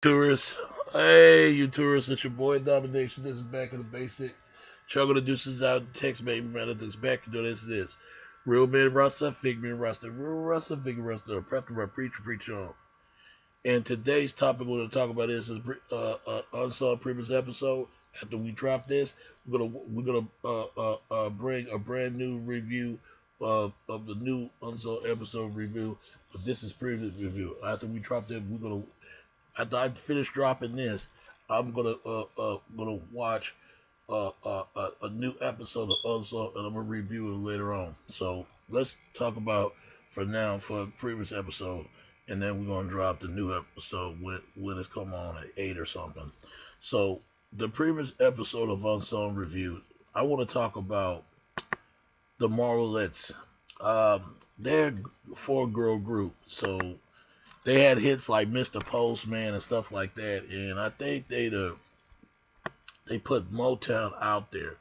Tourists. Hey, you tourists, it's your boy Domination. This is back in the basic. Chugging the deuces out, text baby man, this back to do this. Real man Rasta, fake man Rasta, real Rasta, fake Rasta, prep to preach on. And today's topic we're going to talk about is unsung previous episode. After we drop this, we're gonna bring a brand new review of the new unsung episode review. But this is previous review. After we drop it, we're gonna after I finish dropping this, I'm gonna watch a new episode of Unsung, and I'm gonna review it later on. So let's talk about for now for the previous episode, and then we're gonna drop the new episode when it's come on at 8 or something. So the previous episode of Unsung review, I want to talk about the Marvelettes. They're a four-girl group, so they had hits like Mr. Postman and stuff like that, and I think they put Motown out there.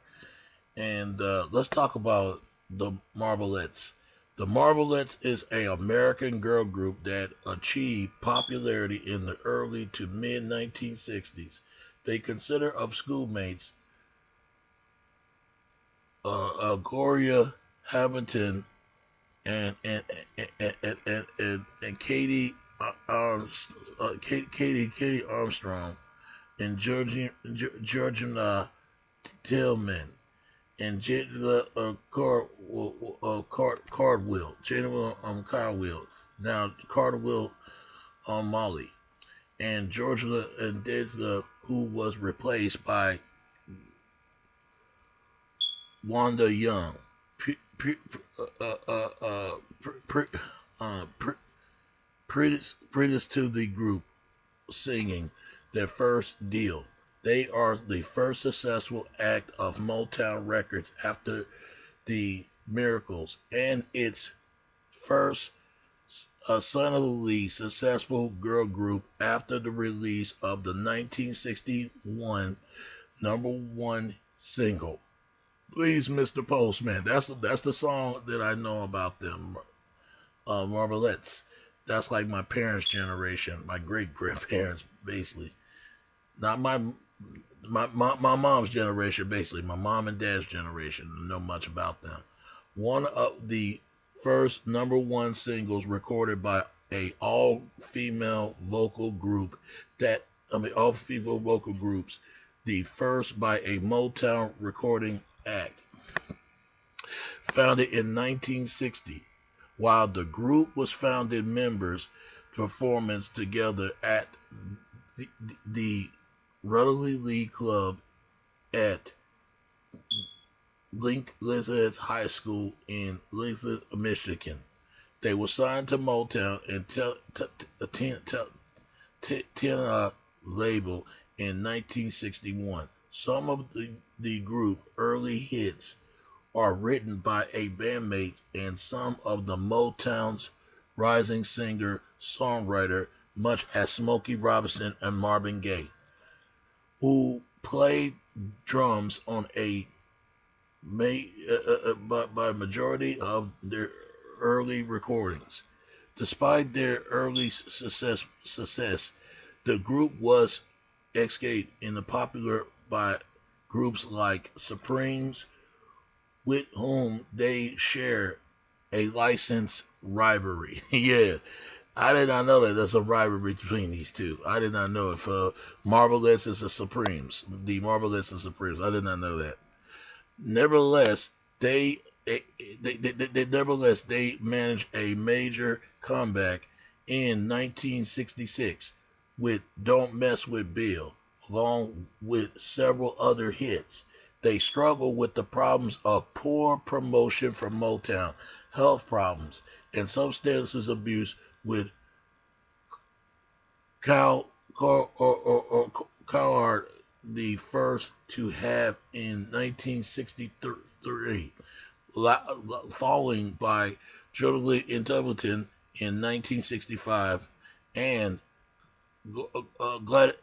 And let's talk about the Marvelettes. The Marvelettes is a American girl group that achieved popularity in the early to mid 1960s. They consider of schoolmates Gloria Hamilton and Katie Armstrong and Georgina Tillman and Cardwell, Jennifer Cardwell, now Cardwell Molly, and Georgia and Desla, who was replaced by Wanda Young. Pre, pre, uh, uh, uh, pre, uh, pre, previous to the group singing their first deal. They are the first successful act of Motown Records after the Miracles and its first solidly successful girl group after the release of the 1961 number one single. Please, Mr. Postman. That's the song that I know about them. Marvelettes. That's like my parents' generation, my great grandparents, basically. Not my mom's generation, basically. My mom and dad's generation. Don't know much about them. One of the first number one singles recorded by a all female vocal group all female vocal groups, the first by a Motown recording act, founded in 1960. While the group was founded, members performance together at the Rotary League Club at Lincoln High School in Lincoln, Michigan. They were signed to Motown and Tenor label in 1961. Some of the group early hits are written by a bandmate and some of the Motown's rising singer-songwriter, much as Smokey Robinson and Marvin Gaye, who played drums on by majority of their early recordings. Despite their early success, the group was escaped in the popular by groups like Supremes, with whom they share a license rivalry. Yeah, I did not know that there's a rivalry between these two. I did not know if Marvelettes is the Supremes, the Marvelettes and Supremes. I did not know that. Nevertheless, they managed a major comeback in 1966 with "Don't Mess with Bill," along with several other hits. They struggle with the problems of poor promotion from Motown, health problems, and substance abuse with Coward, the first to have in 1963, following by Jodie in Dublin in 1965 and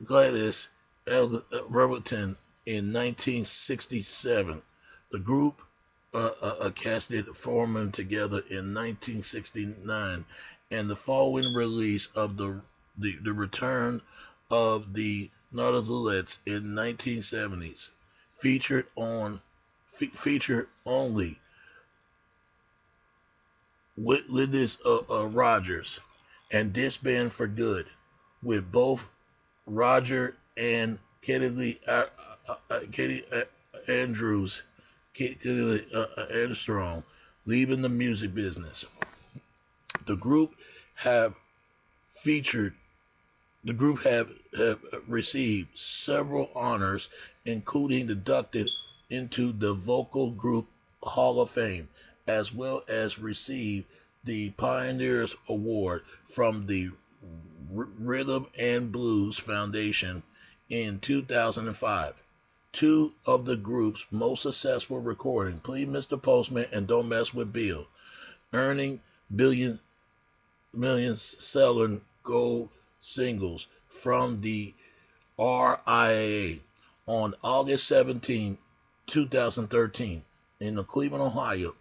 Gladys Robertson in 1967. The group casted forming together in 1969, and the following release of the return of the Marvelettes in 1970s, featured featured only with this Rogers, and disbanded for good, with both Roger and Katie Andrews, Katie Armstrong, leaving the music business. The group have featured have received several honors, including inducted into the Vocal Group Hall of Fame, as well as received the Pioneers Award from the Rhythm and Blues Foundation in 2005. Two of the group's most successful recordings, Please Mr. Postman and Don't Mess with Bill, earning million selling gold singles from the RIAA on August 17, 2013, in Cleveland, Ohio,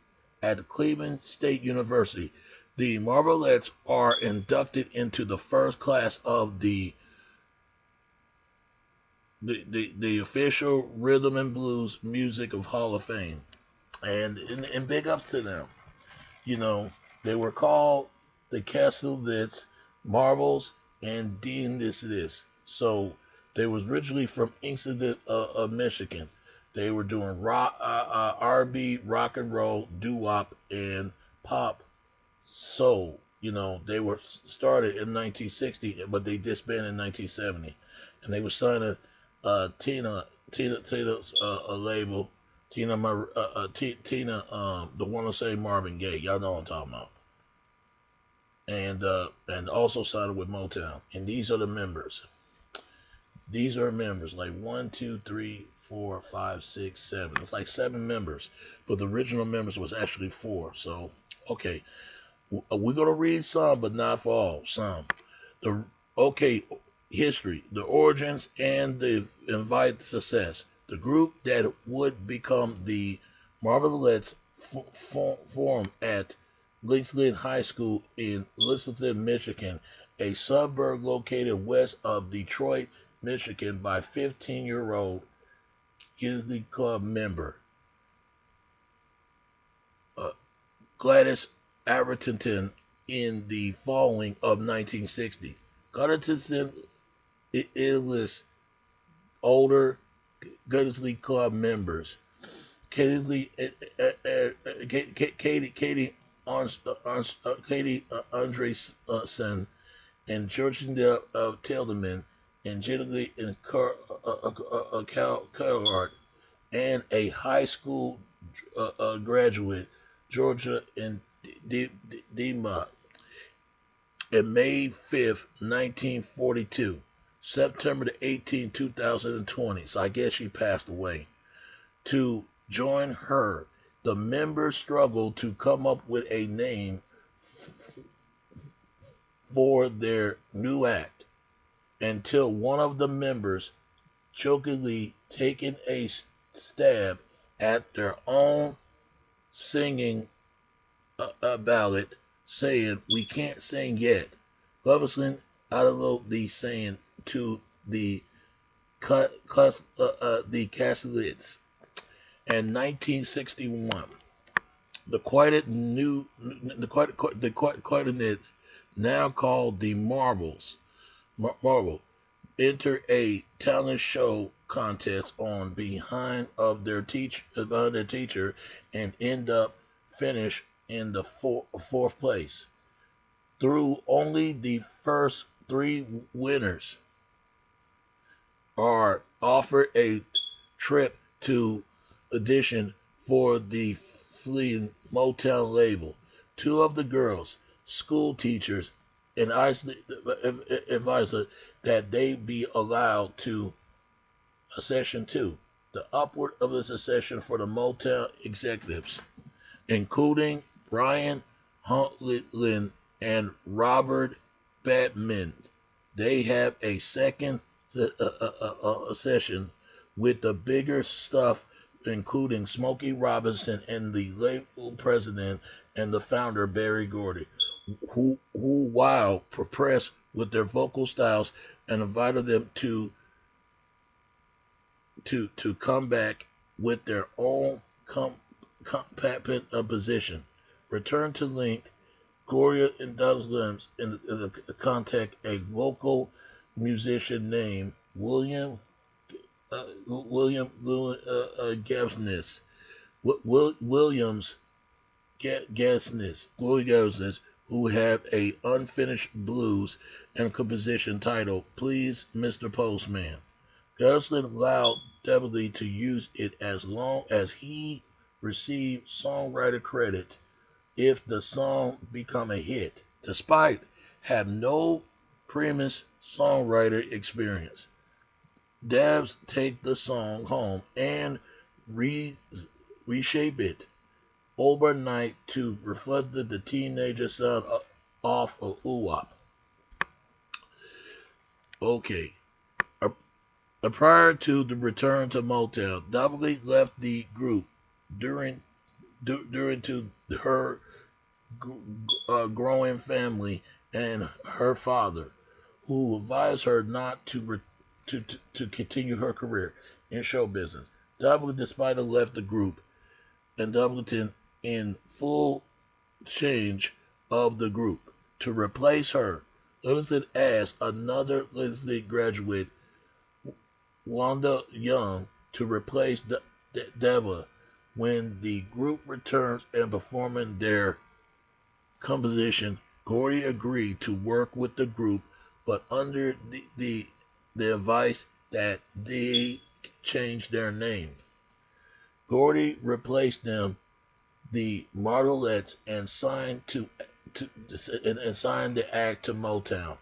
at Cleveland State University. The Marvelettes are inducted into the first class of the official Rhythm and Blues Music of Hall of Fame, and big up to them. You know, they were called the Castlevits, Marbles, and Dean this. So they was originally from Inkster, Michigan. They were doing rock, R&B, rock and roll, doo-wop, and pop soul. You know, they were started in 1960, but they disbanded in 1970, and they were signed to Tina's label. Tina, the one to say Marvin Gaye. Y'all know what I'm talking about. And also signed with Motown. And these are the members. These are members like 1, 2, 3, 4, 5, 6, 7. It's like 7 members, but the original members was actually 4. So okay, we're gonna read some, but not for all. Some. The okay history, the origins, and the invited success. The group that would become the Marvelettes formed at Linksland High School in Linksland, Michigan, a suburb located west of Detroit, Michigan, by 15-year-old Gilsley Club member Gladys Abertington in the falling of 1960. Abertington is older Gilsley Club members. Katie Andreson and Georgia Tilderman and Gilsley and Calgard, and a high school graduate, Georgia and Dema, on May 5th, 1942. September the 18th, 2020. So I guess she passed away. To join her, the members struggled to come up with a name for their new act, until one of the members jokingly taking a stab at their own singing a ballad, saying, "We can't sing yet." Loveslin audibly saying to the Castlets. In 1961, the Quietenets, now called the Marvel, enter a talent show contest on behind their teacher, and end up finish in the fourth place. Through only the first 3 winners are offered a trip to audition for the fleeing Motown label. 2 of the girls, school teachers, and advised that they be allowed to a session 2. The upward of the succession for the Motown executives, including Brian Huntley and Robert Batman. They have a second session with the bigger stuff, including Smokey Robinson and the label president and the founder Barry Gordy, who while press with their vocal styles and invited them to come back with their own compact position. Return to Link, Gloria and Duslin's in the contact a vocal musician named William Gasness. Williams Gasness, who have a unfinished blues and composition titled "Please, Mr. Postman." Goslin allowed Debbie to use it as long as he received songwriter credit if the song become a hit, despite have no previous songwriter experience. Dabs take the song home and reshape it overnight to reflect the teenager sound off of Uwap. Okay. Prior to the return to Motown, Double left the group during to her growing family and her father, who advised her not to continue her career in show business. Double, despite left the group, and Doubleton in full change of the group to replace her. Livingston asked another Livingston graduate, Wanda Young, to replace Deva when the group returns and performing their composition. Gordy agreed to work with the group, but under the advice that they change their name. Gordy replaced them, the Marvelettes, and signed signed the act to Motown.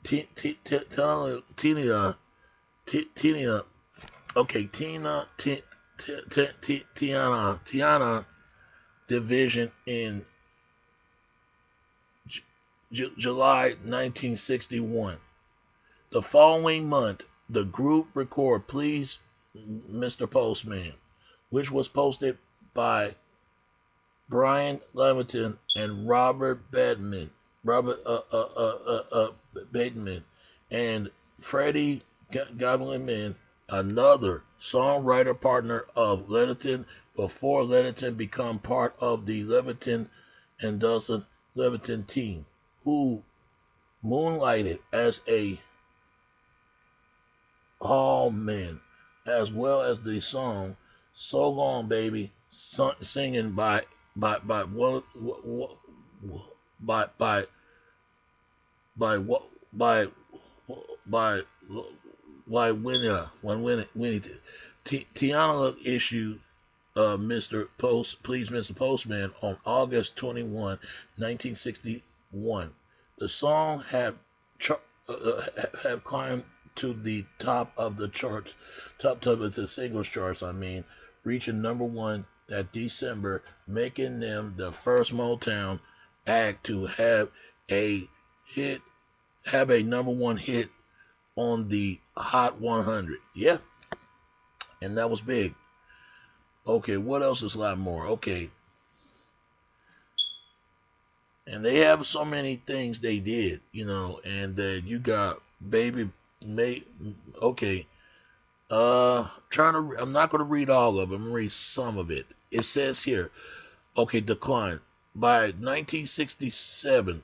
Tiana division in July 1961. The following month, the group recorded "Please, Mr. Postman," which was posted by Brian Leviton and Robert Bateman, and Freddie Godwin, another songwriter partner of Leviton before Leviton became part of the Leviton and Dustin Leviton team, who moonlighted as a hall man, as well as the song "So Long Baby," singing by one by Winnie. Tiana issued Please, Mr. Postman on August 21, 1961. The song have climbed to the top of the charts, top of the singles charts, reaching #1 that December, making them the first Motown act to have a #1 hit on the Hot 100. Yeah, and that was big. Okay, what else is a lot more? Okay, and they have so many things they did, and you got Baby May. Okay, I'm not going to read all of it. I'm going to read some of it. It says here, okay, decline. By 1967,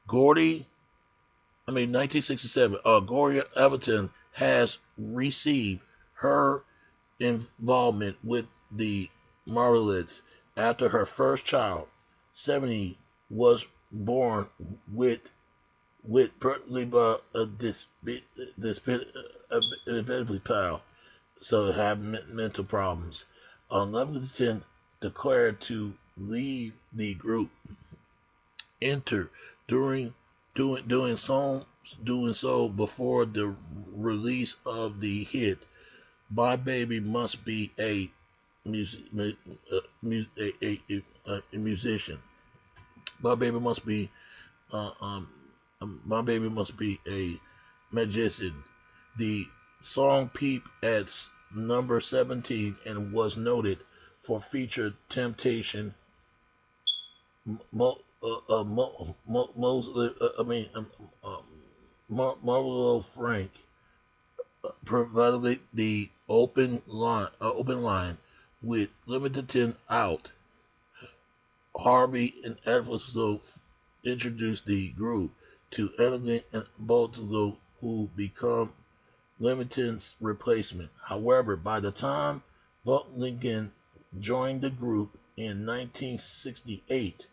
1967, Gloria Everton has received her involvement with the Marvelettes after her first child, 70, was born with disability power, so have mental problems. Leviton declared to leave the group. Enter doing so before the release of the hit "My Baby Must Be a Musician." My baby must be My Baby Must Be a Magician. The song peaked at number 17 and was noted for featured Temptation, Marvelo Frank provided the open line with limited 10 out. Harvey and Episode introduced the group to Elegant and Baltazar, who become Leamington's replacement. However, by the time Lincoln joined the group in 1968,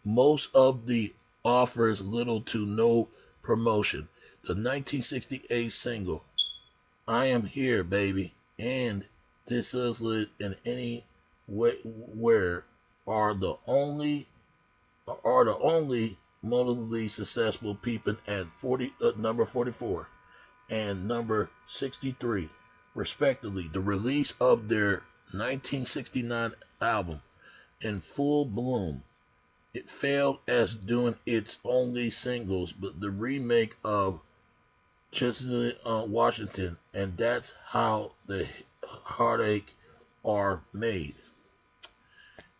most of the offers little to no promotion. The 1968 single "I Am Here, Baby" and "This Is Lit" and "Any Where" are the only moderately successful, peeping at number 44 and number 63, respectively. The release of their 1969 album, "In Full Bloom," it failed as doing its only singles, but the remake of Chester Washington, and "That's How the Heartache Are Made."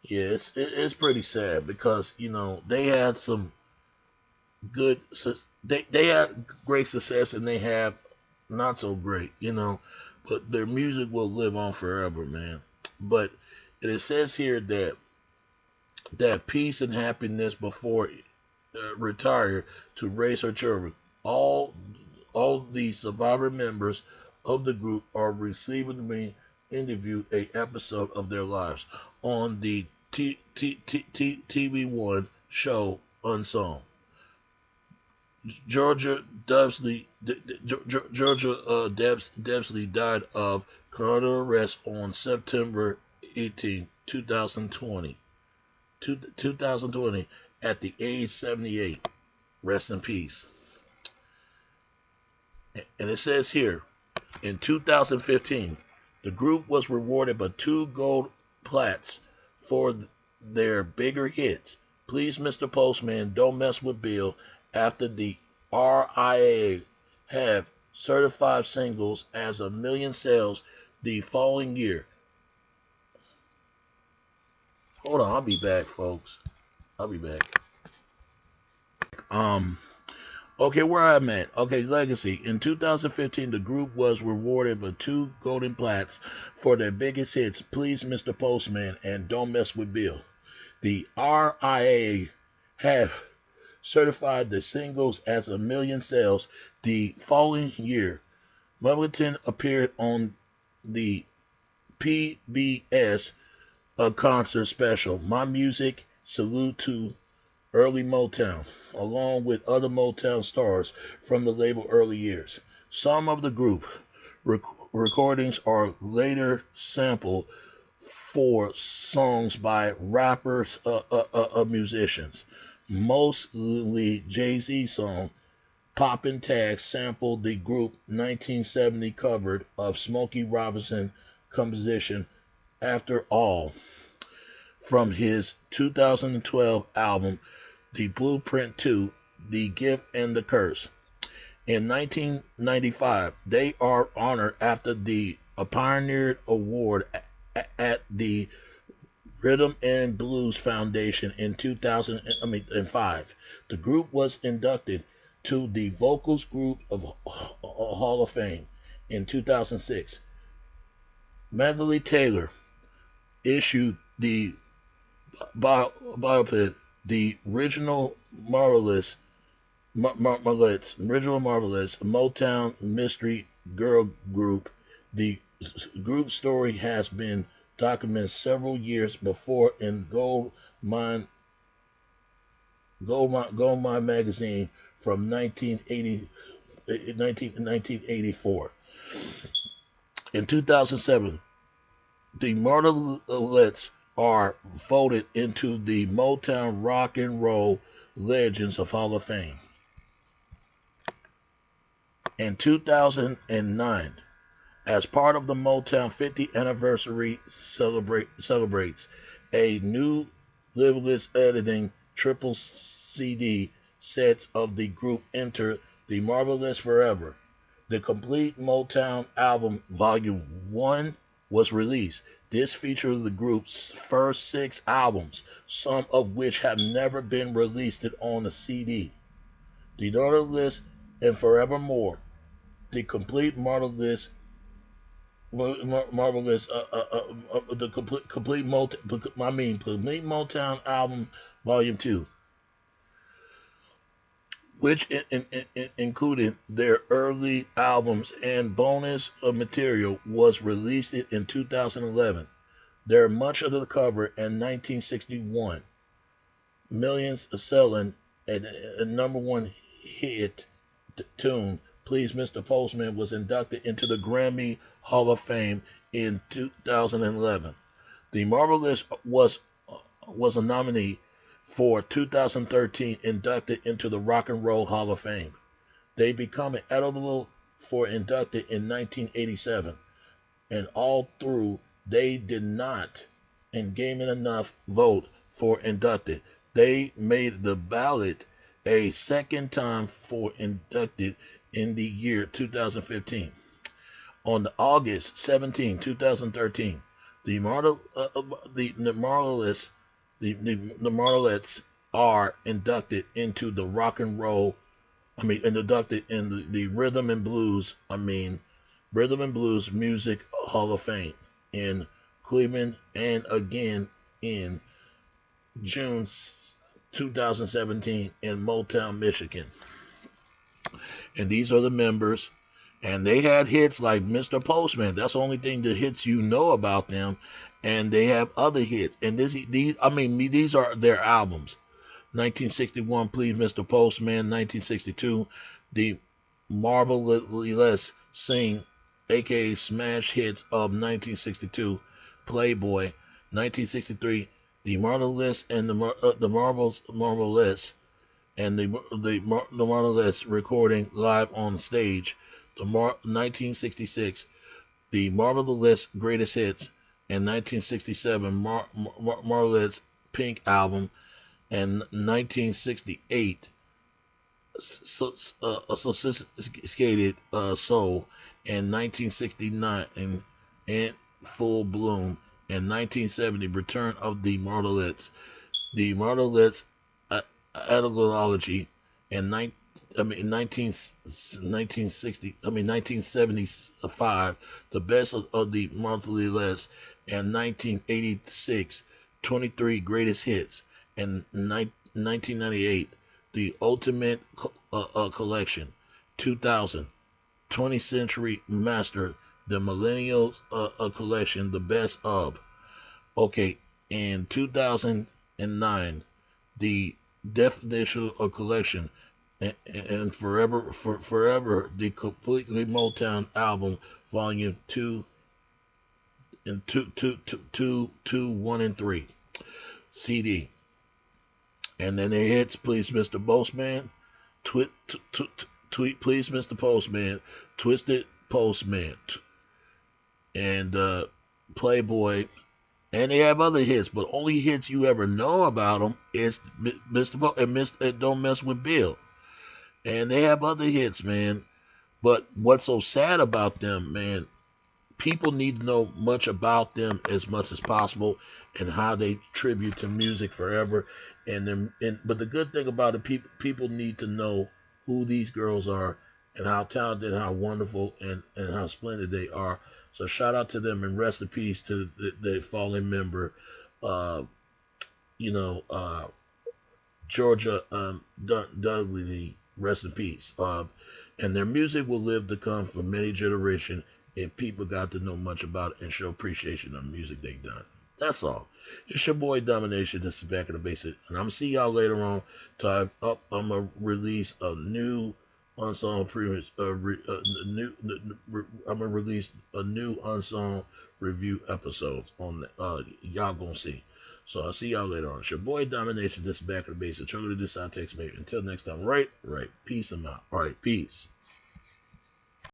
Yes, it's pretty sad because they had some good, they had great success and they have not so great, but their music will live on forever, man. But it says here that peace and happiness before retired to raise her children. All the survivor members of the group are receiving me interviewed a episode of their lives on the TV1 show Unsung. Debsley died of cardiac arrest on September 18, 2020, at the age 78. Rest in peace. And it says here, in 2015, the group was rewarded with 2 gold plats for their bigger hits, "Please Mr. Postman," "Don't Mess with Bill," after the RIAA have certified singles as a million sales the following year. Hold on, I'll be back, folks. I'll be back. Okay, where I'm at. Okay, legacy. In 2015, the group was rewarded with 2 golden plats for their biggest hits, "Please Mr. Postman" and "Don't Mess with Bill." The RIAA have certified the singles as a million sales the following year. Marvelettes appeared on the PBS concert special, "My Music Salute to Early Motown," along with other Motown stars from the label early years. Some of the group recordings are later sampled for songs by rappers, musicians. Mostly Jay-Z song "Poppin' Tags" sampled the group 1970 cover of Smokey Robinson composition "After All" from his 2012 album The Blueprint 2, The Gift and the Curse. In 1995, they are honored after the Pioneer Award at the Rhythm and Blues Foundation in 2005. The group was inducted to the Vocals Group of Hall of Fame in 2006. Madeleine Taylor issued the biopic The Original Marvelettes, Motown mystery girl group. The group story has been documented several years before in Gold Mine magazine from 1984. In 2007, the Marvelettes are voted into the Motown Rock and Roll Legends of Hall of Fame. In 2009, as part of the Motown 50th anniversary celebrates, a new limitless editing triple CD sets of the group enter the Marvelettes Forever. The complete Motown album Volume 1 was released. This features the group's first 6 albums, some of which have never been released on a CD. The Marvelettes and forevermore. The complete Marvelous, Marvelous, the complete complete Motown album, Volume 2, which included their early albums and bonus material, was released in 2011. Their much of the cover in 1961, millions selling a number one hit tune, Please Mr. Postman, was inducted into the Grammy Hall of Fame in 2011. The Marvelettes was a nominee for 2013, inducted into the Rock and Roll Hall of Fame. They become eligible for inducted in 1987, and all through they did not and gain enough vote for inducted. They made the ballot a second time for inducted in the year 2015. On August 17, 2013, the Marvelettes are inducted into the Rock and Roll, inducted in the Rhythm and Blues Music Hall of Fame in Cleveland, and again in June 2017 in Motown, Michigan. And these are the members, and they had hits like Mr. Postman. That's the only thing, the hits you know about them, and they have other hits. And these are their albums. 1961, Please Mr. Postman. 1962, The Marvelettes Sing, aka Smash Hits of 1962, Playboy. 1963, The Marvelettes and the Marvelettes and the Marvelettes recording live on stage. 1966, The Marvelettes Greatest Hits, and 1967, Marvelettes Pink Album, and 1968, Sophisticated Soul, and 1969, and Full Bloom, and 1970, Return of the Marvelettes. The Marvelettes Anthology, and 1975, The Best of the Marvelettes, and 1986, 23 Greatest Hits, and 1998, The Ultimate Collection, 2000, 20th Century Master, The Millennials Collection, The Best of. Okay, in 2009, The Definition of Collection, and forever, the completely Motown album, Volume 2, and 1 and 3 CD. And then their hits, Please Mr. Postman, Tweet Please Mr. Postman, Twisted Postman, and Playboy. And they have other hits, but only hits you ever know about them is and Don't Mess with Bill. And they have other hits, man. But what's so sad about them, man, people need to know much about them as much as possible, and how they tribute to music forever. But the good thing about it, people need to know who these girls are, and how talented, how wonderful, and how splendid they are. So shout out to them, and rest in peace to the fallen member, Georgia Dudley. Rest in peace. And their music will live to come for many generations, and people got to know much about it and show appreciation of the music they've done. That's all. It's your boy Domination. This is Back in the Basics, and I'm gonna see y'all later on. I'm gonna release a new unsung previous. I'm gonna release a new unsung review episodes on. Y'all gonna see. So I'll see y'all later on. It's your boy Domination. This is Back in the Basics. Try to do this outtakes maybe. Until next time. Right. Peace and out. All right. Peace.